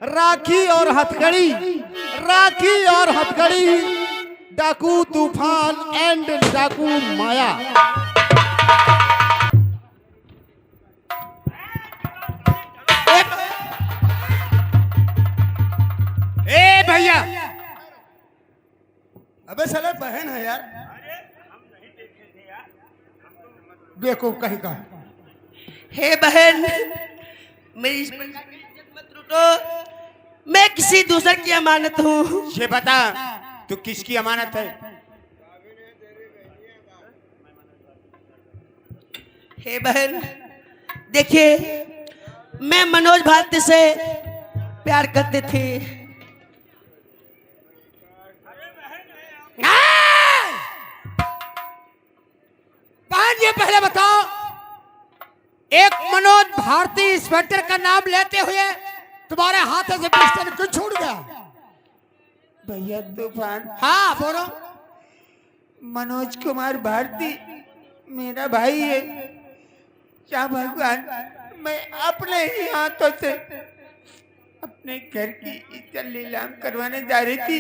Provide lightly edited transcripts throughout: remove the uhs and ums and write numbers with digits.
राखी और हथकड़ी, राखी और हथकड़ी, डाकू तूफान एंड डाकू माया। ए भैया, अबे साला बहन है यार, बेवकूफ कहीं का। हे बहन, मेरी इस परिवार की इज्जत मत लूटो। मैं किसी दूसरे की अमानत हूँ। ये बता तू किसकी अमानत है? हे बहन, देखिए, मैं मनोज भारती से प्यार करते थे। बहन, ये पहले बताओ, एक मनोज भारती इंस्पेक्टर का नाम लेते हुए तुम्हारे हाथों से पिस्टल क्यों छूट गया? भैया तूफान, हाँ बोलो। मनोज कुमार भारती मेरा भाई है। क्या भगवान, मैं अपने ही हाथों से अपने घर की इज्जत नीलाम करवाने जा रही थी।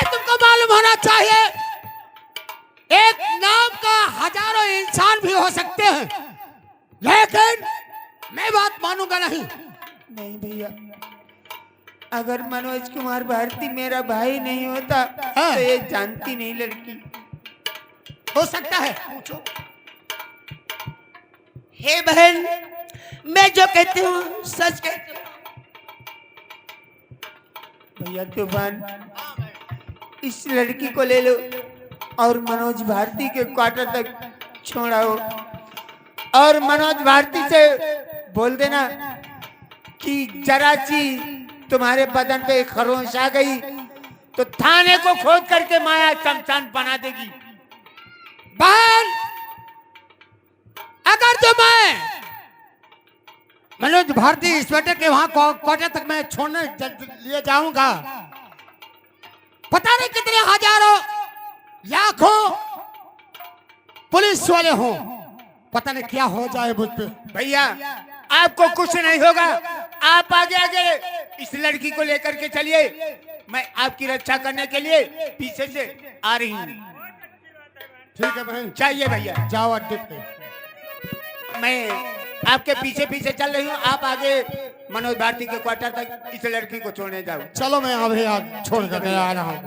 तुमको मालूम होना चाहिए, एक नाम का हजारों इंसान भी हो सकते हैं, लेकिन मैं बात मानूंगा नहीं। नहीं भैया, अगर मनोज कुमार भारती मेरा भाई नहीं होता तो ये जानती नहीं लड़की। हो सकता है, पूछो। हे बहन, मैं जो कहती हूँ सच कहती हूँ। भैया तूफान, इस लड़की को ले लो और मनोज भारती के क्वार्टर तक छोड़ाओ, और मनोज भारती से बोल देना कि जरा सी तुम्हारे बदन पे खरोंच आ गई तो थाने को खोद करके माया शमशान बना देगी। बहन, अगर तो मैं मनोज भारती इंस्पेक्टर के वहां क्वार्टर तक मैं छोड़ने लिए जाऊंगा, पता नहीं कितने हजारों लाखों पुलिस वाले हो, पता नहीं क्या हो जाए मुझ पे। भैया, आपको कुछ नहीं होगा, आप आगे आगे इस लड़की को लेकर के चलिए। मैं आपकी रक्षा करने के लिए पीछे से आ रही हूँ। ठीक है बहन, चाहिए भैया, जाओ अड्डे पे। मैं आपके पीछे पीछे चल रही हूँ, आप आगे मनोज भारती के क्वार्टर तक इस लड़की को छोड़ने जाओ। चलो मैं अभी छोड़ कर आ रहा हूँ।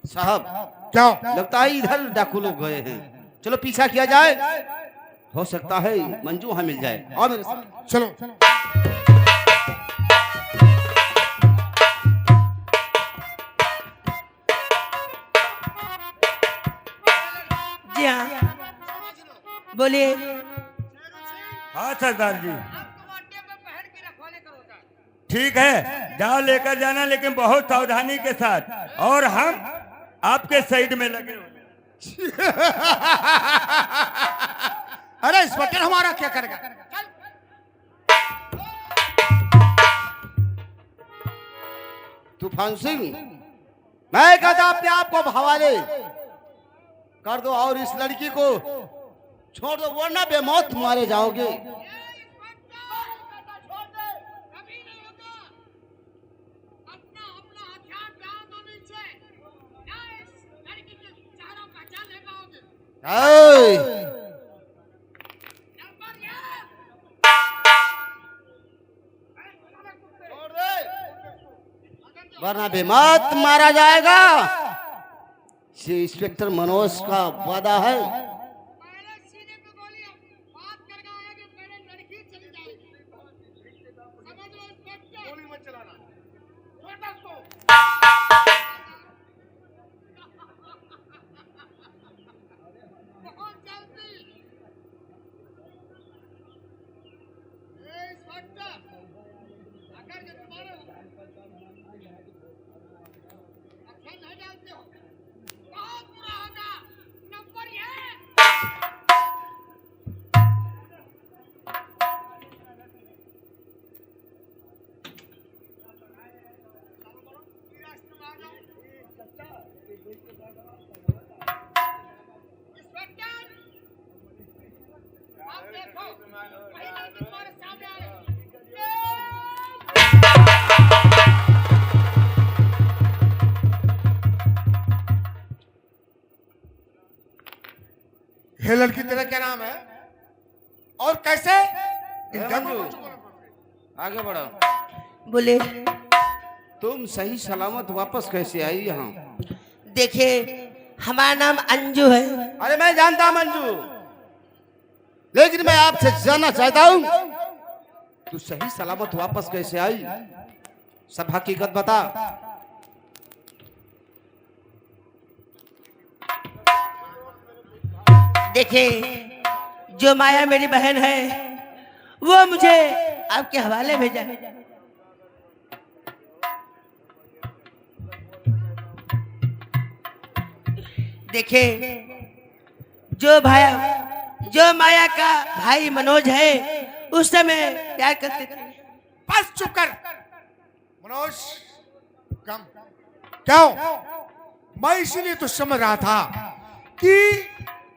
साहब, क्या लगता है इधर डाकू लोग गए हैं। चलो पीछा किया जाए, हो सकता है मंजू वहां मिल जाए। और मेरे साथ चलो। जी हाँ, बोलिए। हाँ सरदार जी, ठीक है, जाओ लेकर जाना, लेकिन बहुत सावधानी के साथ, और हम आपके साइड में लगे हुए। अरे इंस्पेक्टर हमारा क्या करेगा? तूफान सिंह, मैं कहता अपने आप को हवाले कर दो और इस लड़की को छोड़ दो, वरना बेमौत मारे जाओगे। वरना बेमौत मारा जाएगा। ये इंस्पेक्टर मनोज का वादा है। ये लड़की तेरा क्या नाम है और कैसे इनका आगे बढ़ो। बोले तुम सही सलामत वापस कैसे आई यहाँ? देखिए, हमारा नाम अंजू है। अरे मैं जानता मंजू, लेकिन मैं आपसे जानना चाहता हूँ तू सही सलामत वापस कैसे आई? सब हकीकत बता। देखिए, जो माया मेरी बहन है वो मुझे आपके हवाले भेजा है। देखिए, जो माया का भाई मनोज है उससे मैं प्यार करते थे। बस चुप कर मनोज। कम क्यों? मैं इसीलिए तो समझ रहा था कि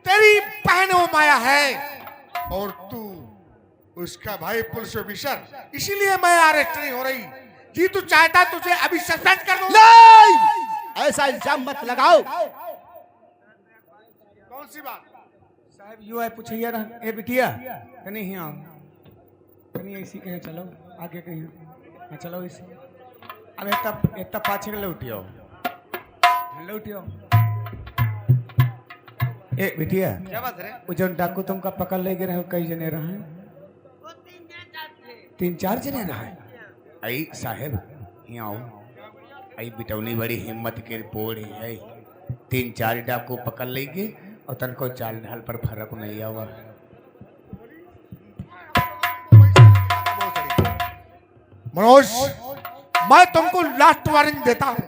तेरी बहन वो माया है और तू उसका भाई पुलिस ऑफिसर, इसीलिए मैं अरेस्ट नहीं हो रही। जी तू चाहता तुझे अभी सस्पेंड कर दूं। नहीं, ऐसा इल्जाम मत लगाओ। कौन सी बात? साहब यू है पूछिए ना, ए बिटिया कहीं ही आओ, कहीं ऐसी कहीं चलो आगे कहीं, हाँ चलो इसी। अब इतना पाछे के लौटियो ए बिटिया, क्या बात है? वो जो डाकू तुमका पकड़ ले गए कई जने रहे? वो 3-4 थे। 3-4 जने रहे। आई साहेब यहाँ आओ। आई बिटौनी बड़ी हिम्मत के पोड़ है। 3-4 डाकू पकड़ लेंगे और तन को चाल ढाल पर फर्क नहीं हुआ। मनोज, मैं तुमको लास्ट वार्निंग देता हूं,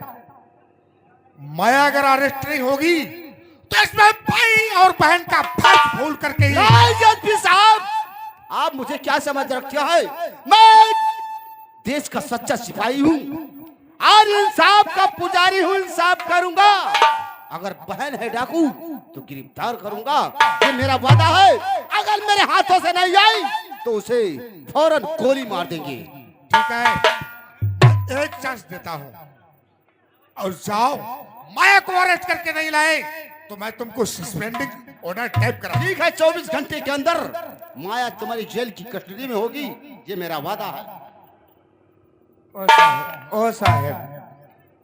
मैं अगर अरेस्ट नहीं होगी तो इसमें भाई और बहन का फर्क भूल करके ही। जज साहब, आप मुझे क्या समझ रखे हैं? मैं देश का सच्चा सिपाही हूँ और इंसाफ का पुजारी हूँ। इंसाफ करूंगा। अगर बहन है डाकू तो गिरफ्तार करूंगा, ये मेरा वादा है। अगर मेरे हाथों से नहीं आई तो उसे फौरन गोली मार देंगे। ठीक है, मैं एक चांस देता हूं और जाओ, माया को अरेस्ट करके नहीं लाए तो मैं तुमको सस्पेंडिंग ऑर्डर टाइप करा। ठीक है, 24 घंटे के अंदर माया तुम्हारी जेल की कस्टडी में होगी, ये मेरा वादा है। ओ साहेब,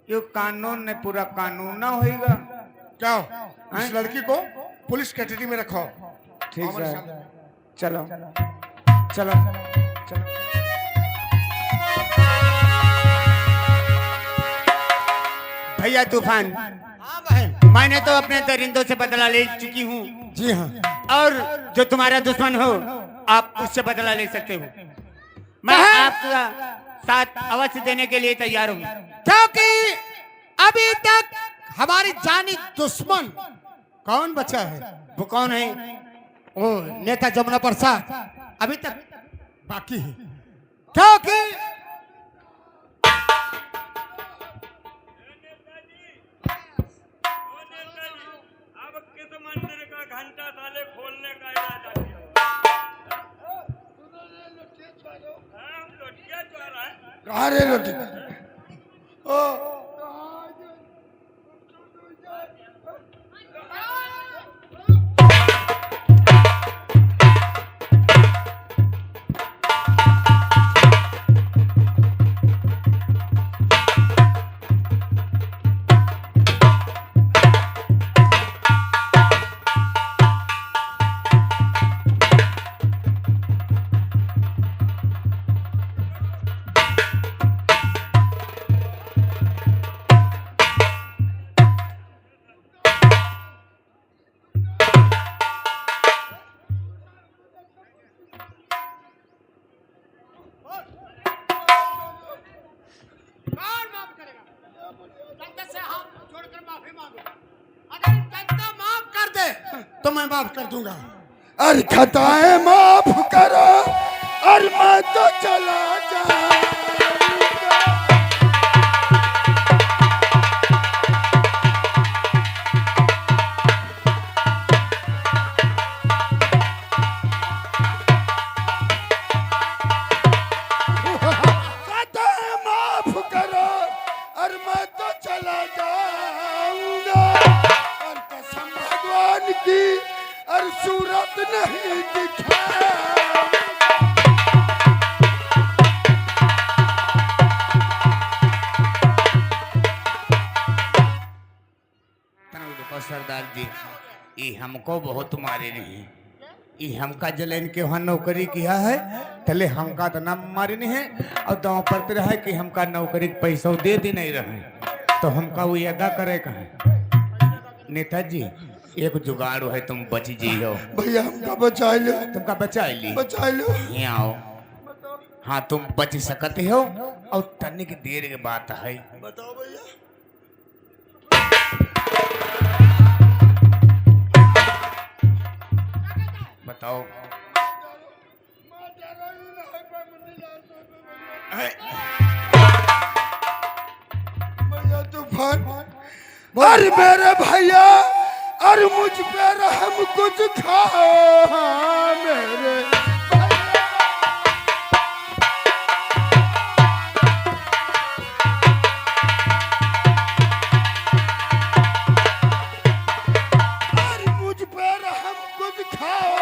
यो कानून ने पूरा कानून ना होएगा। क्या इस लड़की को पुलिस कस्टडी में रखो। ठीक है, चलो चलो चलो। भैया तूफान, हाँ बहन। मैंने तो अपने दरिंदों से बदला ले चुकी हूँ, जी हाँ, और जो तुम्हारा दुश्मन हो आप उससे बदला ले सकते हो। मैं आपका साथ अवश्य देने के लिए तैयार हूँ। क्योंकि अभी तक हमारी जानी दुश्मन कौन बचा है? वो कौन है? ओ नेता जमुना प्रसाद अभी तक बाकी है। क्योंकि अब किस मंदिर का घंटा साले खोलने का इरादा किया? हम लोटिया चोर हैं। कहाँ रे रोटी? ओ कौन माफ करेगा? जनता से हाथ जोड़कर माफी मांगो। अगर जनता माफ कर दे तो मैं माफ कर दूंगा। अरे खताएं माफ करो और मैं तो चला जाऊंगा। चला जाऊंगा और कसम भगवान की और सूरत नहीं दिखा। सरदार जी ये हमको बहुत मारे नहीं, ये हमका जलेन के वहाँ नौकरी किया है तले हमका तो नाम मारे नहीं है और दाव पड़ते रहा कि हमका नौकरी के पैसा दे दी नहीं रहे तो हमका वो अदा करे कहा। नेताजी एक जुगाड़ है, तुम बच जी हो भैया हमका बचा लो, तुमका बचा ली, बचा लो। यहाँ आओ। हाँ तुम बच सकते हो और तनिक देर की बात है। बताओ भैया। बताओ। भैया तूफान अरे मेरे भैया और मुझ पे रहम कुछ खा मेरे मुझ पे रहम कुछ खाओ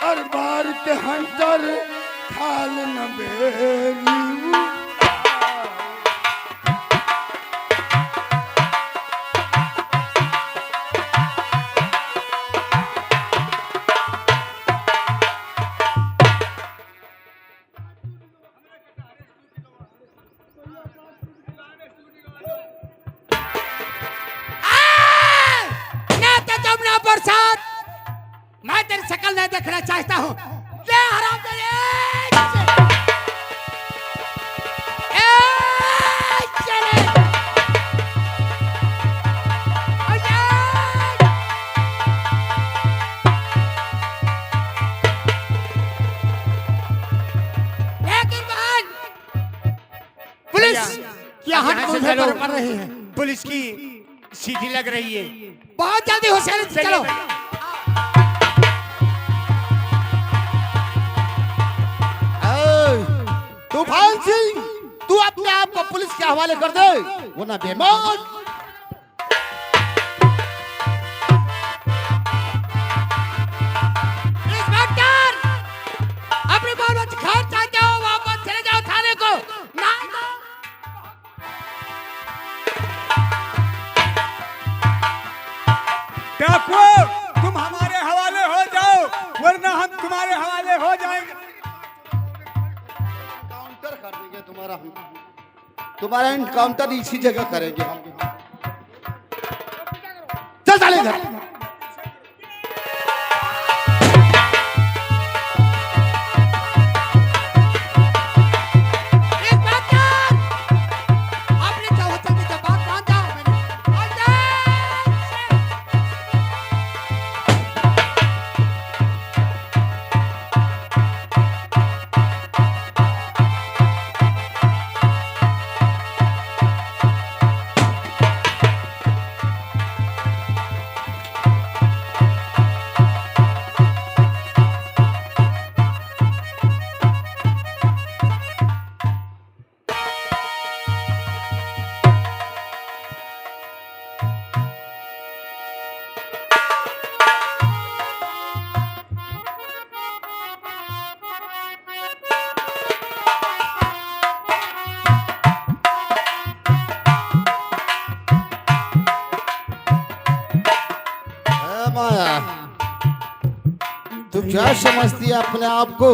और मार के हंटर खाल न बेली। मैं तेरी शक्ल नहीं देखना चाहता हूँ। ले हराम तेरे चले लेकिन बहन पुलिस क्या हाथ मुझे पर रही है। पुलिस की सीधी लग रही है। बहुत जल्दी होशियारी से चलो। तूफान सिंह तू अपने आप को पुलिस के हवाले कर दे वरना बेमौत। इंस्पेक्टर अपनी बाल बच्चे घर चाहते हो वापस चले जाओ थाने को। नहीं तो डाकू तुम हमारे हवाले हो जाओ वरना हम तुम्हारे हवाले हो जाएंगे। काउंटर कर देंगे तुम्हारा इनकाउंटर इसी जगह करेंगे हम। चल चले इधर। अपने चाहो चलते जब बात मान जाओ माया तू क्या समझती है अपने आप को?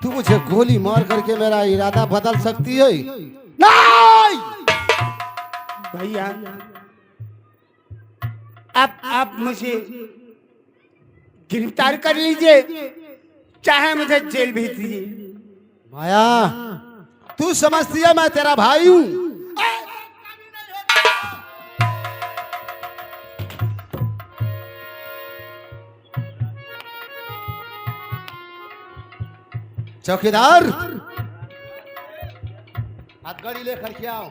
तू मुझे गोली मार करके मेरा इरादा बदल सकती है? नहीं भैया आप मुझे गिरफ्तार कर लीजिए चाहे मुझे जेल भेज दीजिए। माया तू समझती है मैं तेरा भाई हूं? चौकीदार हथकड़ी लेकर के आओ।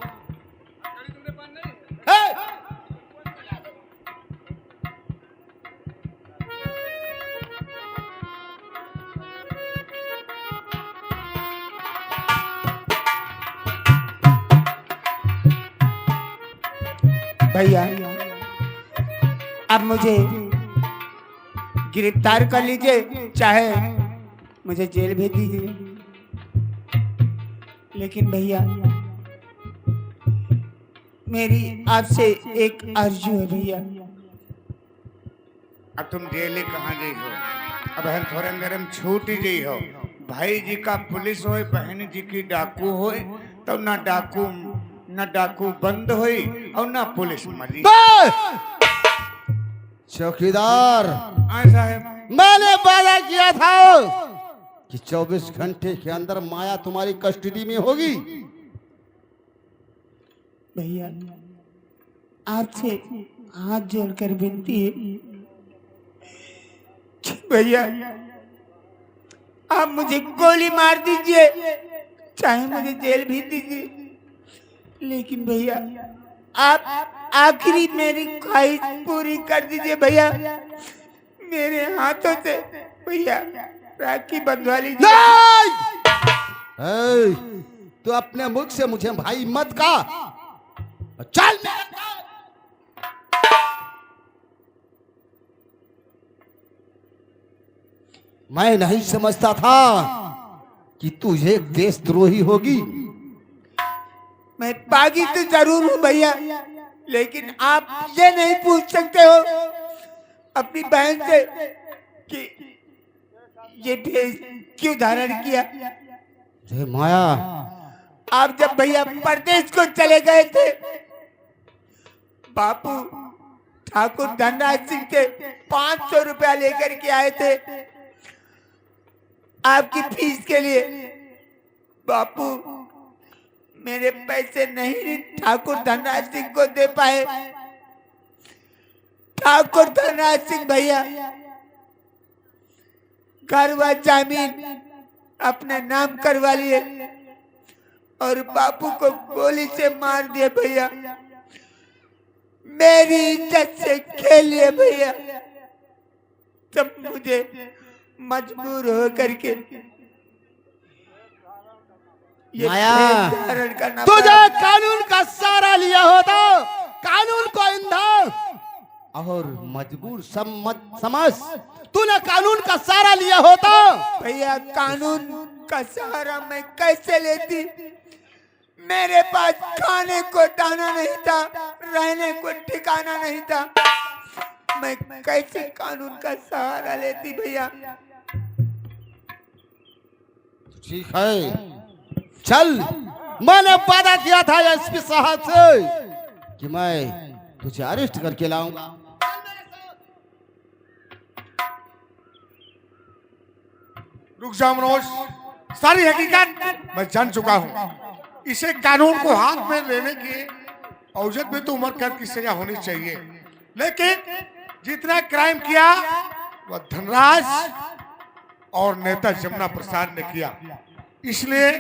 भैया अब मुझे गिरफ्तार कर लीजिए, चाहे मुझे जेल भेज दीजिए, लेकिन भैया मेरी आपसे एक अर्जी है भैया। अब तुम डेली कहाँ गई हो? अब हम थोड़े अंदर हम छूट ही गई हो। भाई जी का पुलिस होए, बहन जी की डाकू होए, तो ना डाकू बंद हुई और ना पुलिस मरी। चौकीदार, हाँ साहब, मैंने वादा किया था कि 24 घंटे के अंदर माया तुम्हारी कस्टडी में होगी। भैया आपसे हाथ जोड़कर विनती है कि भैया आप मुझे गोली मार दीजिए, चाहे मुझे जेल भी दीजिए, लेकिन भैया आप आखिरी मेरी ख्वाहिश पूरी कर दीजिए भैया। मेरे हाथों से भैया राखी बंधवा लीजिए। ए, तू अपने मुख से मुझे भाई मत का, चल मेरे साथ। मैं नहीं समझता था कि तू एक देशद्रोही होगी। मैं बागी तो जरूर हूँ भैया, लेकिन आप ये नहीं पूछ सकते हो अपनी बहन से कि ये भेष क्यों धारण किया। रे माया, आप जब भैया परदेश को चले गए थे, बापू ठाकुर धनराज सिंह से 500 रुपया लेकर के आए थे आपकी फीस के लिए। बापू मेरे पैसे नहीं ठाकुर धनराज सिंह को दे पाए। ठाकुर धनराज सिंह भैया घर व जमीन अपने नाम करवा लिए और बापू को गोली से मार दिए भैया। मेरी इज्जत से खेल लिए भैया। तब मुझे मजबूर हो करके ये माया, भेष धारण करना तुझे पड़ा। कानून का सहारा लिया होता, कानून को इंधा और मजबूर समझ तूने कानून का सहारा लिया होता। भैया कानून का सहारा मैं कैसे लेती? मेरे पास खाने को दाना नहीं था, रहने को ठिकाना नहीं था, मैं कैसे कानून का सहारा लेती भैया? ठीक है, चल। मैंने वादा किया था एसपी साहब से कि मैं तुझे अरेस्ट करके लाऊंगा। रुक जाओ मनोज, सारी हकीकत मैं जान चुका हूँ। इसे कानून को हाथ में लेने की औजत में तो उम्र कैद की सजा होनी चाहिए, लेकिन जितना क्राइम किया वह धनराज और नेता जमुना प्रसाद ने किया। इसलिए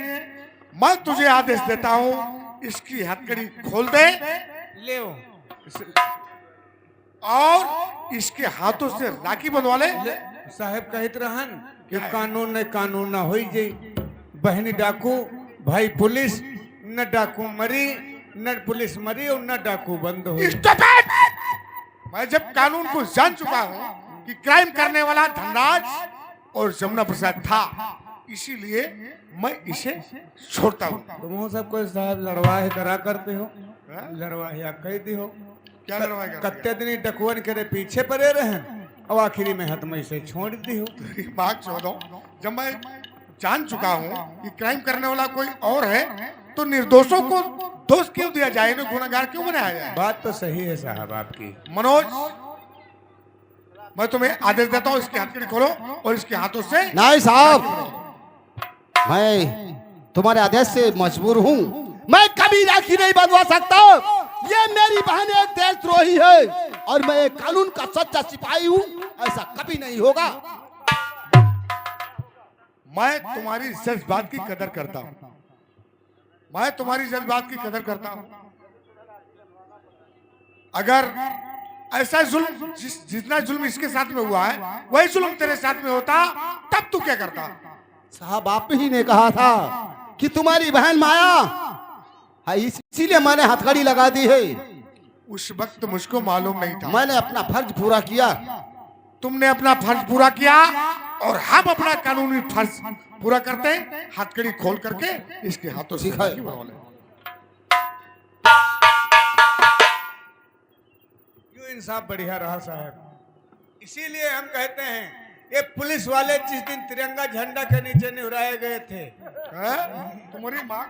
मैं तुझे आदेश देता हूँ, इसकी हथकड़ी खोल दे ले और इसके हाथों से राखी बंधवा ले। साहब कहत रहन कि कानून ना होई जे, बहनी डाकू भाई पुलिस, न डाकू मरी न पुलिस मरी और न डाकू बंद हो। Stupid! मैं जब कानून को जान चुका हूँ कि क्राइम करने वाला धनराज और जमुना प्रसाद था, इसीलिए मैं इसे छोड़ता हूँ। तुम सब कोई साहब लड़वाही करा करते हो, लड़वाही कह दी हो। क्या लड़वाई करते कत्ते दिन डकुअन करे पीछे पड़े रहे और आखिरी में हाथ में से छोड़ दी हो। बात छोड़ो, जब मैं जान चुका हूँ कि क्राइम करने वाला कोई और है, तो निर्दोषों को दोष क्यों दिया जाए, इन्हें गुनहगार क्यों बनाया जाए? बात तो सही है साहब आपकी। मनोज, मैं तुम्हें आदेश देता हूँ, इसकी हथकड़ी खोलो और इसके हाथों से। नहीं साहब, मैं तुम्हारे आदेश से मजबूर हूँ। मैं कभी राखी नहीं बंधवा सकता। ये मेरी बहन एक देशद्रोही है और मैं एक कानून का सच्चा सिपाही हूँ, ऐसा कभी नहीं होगा। मैं तुम्हारी जज्बात की कदर करता हूँ, मैं तुम्हारी जज्बात की कदर करता हूँ। अगर ऐसा जुल्म जितना जुल्म इसके साथ में हुआ है, वही जुल्म तेरे साथ में होता, तब तू क्या करता? साहब, आप ही ने कहा था कि तुम्हारी बहन माया है, इसीलिए मैंने हथकड़ी लगा दी है। उस वक्त मुझको मालूम नहीं था। मैंने अपना फर्ज पूरा किया। तुमने अपना फर्ज पूरा किया और हम अपना कानूनी फर्ज पूरा करते हैं। हथकड़ी खोल करके इसके हाथों से ठीक है। राखी बनवा ले। क्यों इंसाफ बढ़िया रहा साहब। इसीलिए हम कहते हैं ये पुलिस वाले जिस दिन तिरंगा झंडा के नीचे निहुराए गए थे, हैं? तुम्हारी माँ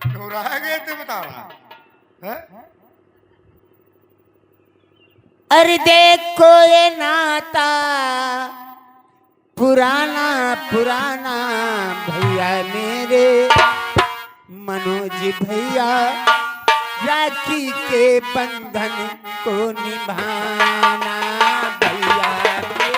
दोहराए गए थे बता रहा है? अरे देखो ये नाता पुराना पुराना भैया मेरे मनोज भैया, राखी के बंधन को निभाना भैया मेरे।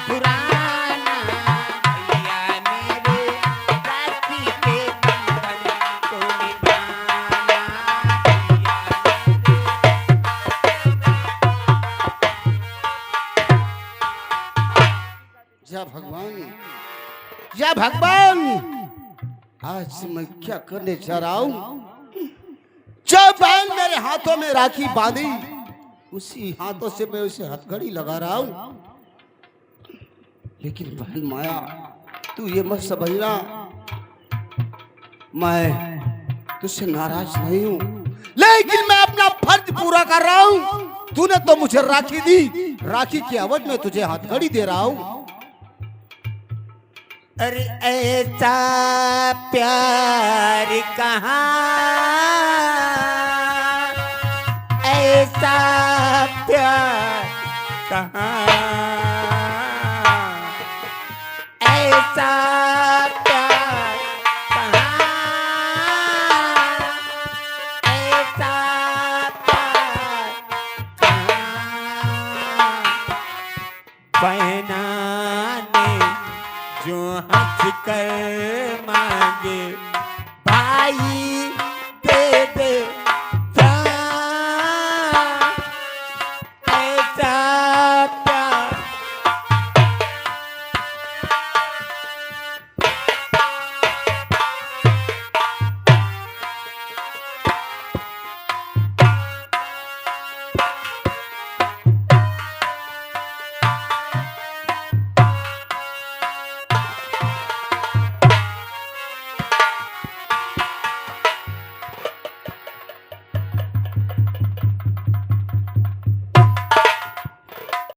पुराना भैया मेरे, राखी के बंधन को निभाना या भगवान, या भगवान, आज मैं क्या करने जा रहा हूं। जब बहन मेरे हाथों में राखी बांधी, उसी हाथों से मैं उसे हथकड़ी लगा रहा हूं। लेकिन बहन माया, तू ये मत समझना मैं तुझसे नाराज नहीं हूं, लेकिन मैं अपना फर्ज पूरा कर रहा हूं। तूने तो मुझे राखी दी, राखी की एवज में तुझे हथकड़ी दे रहा हूं। अरे ऐसा प्यार कहाँ, ऐसा प्यार कहाँ